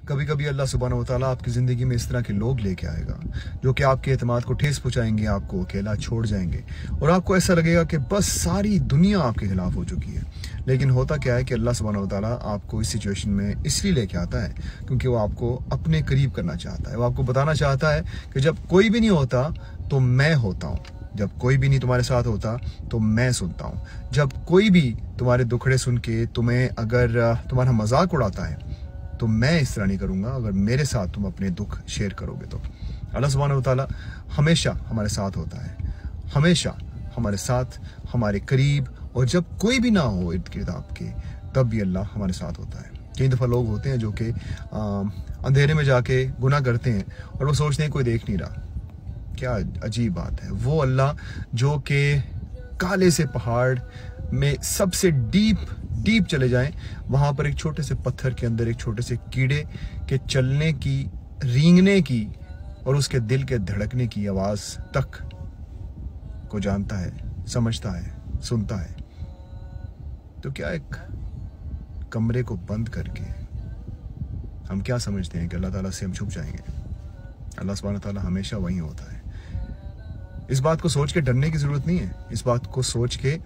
कभी कभी अल्लाह सुब्हानहू व तआला आपकी ज़िंदगी में इस तरह के लोग लेके आएगा जो कि आपके एतमाद को ठेस पहुंचाएंगे, आपको अकेला छोड़ जाएंगे और आपको ऐसा लगेगा कि बस सारी दुनिया आपके खिलाफ हो चुकी है। लेकिन होता क्या है कि अल्लाह सुब्हानहू व तआला आपको इस सिचुएशन में इसलिए लेके आता है क्योंकि वो आपको अपने करीब करना चाहता है। वो आपको बताना चाहता है कि जब कोई भी नहीं होता तो मैं होता हूँ, जब कोई भी नहीं तुम्हारे साथ होता तो मैं सुनता हूँ, जब कोई भी तुम्हारे दुखड़े सुन के तुम्हें अगर तुम्हारा मजाक उड़ाता है तो मैं इस तरह नहीं करूँगा अगर मेरे साथ तुम अपने दुख शेयर करोगे तो। अल्लाह सुब्हानहू व तआला हमेशा हमारे साथ होता है, हमेशा हमारे साथ, हमारे करीब, और जब कोई भी ना हो इर्द गिर्द आपके तब भी अल्लाह हमारे साथ होता है। कई दफ़ा लोग होते हैं जो कि अंधेरे में जाके गुनाह करते हैं और वो सोचते हैं कोई देख नहीं रहा। क्या अजीब बात है, वो अल्लाह जो कि काले से पहाड़ में सबसे डीप चले जाएं, वहां पर एक छोटे से पत्थर के अंदर एक छोटे से कीड़े के चलने की, रेंगने की और उसके दिल के धड़कने की आवाज तक को जानता है, समझता है, सुनता है। तो क्या एक कमरे को बंद करके हम क्या समझते हैं कि अल्लाह ताला से हम छुप जाएंगे? अल्लाह सुब्हानहू व तआला हमेशा वहीं होता है। इस बात को सोच के डरने की जरूरत नहीं है, इस बात को सोच के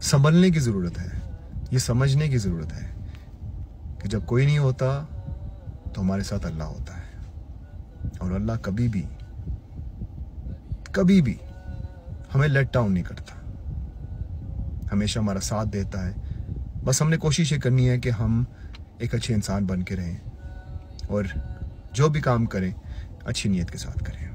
संभलने की जरूरत है, ये समझने की जरूरत है कि जब कोई नहीं होता तो हमारे साथ अल्लाह होता है और अल्लाह कभी भी हमें लेट डाउन नहीं करता, हमेशा हमारा साथ देता है। बस हमने कोशिश ये करनी है कि हम एक अच्छे इंसान बन के रहें और जो भी काम करें अच्छी नीयत के साथ करें।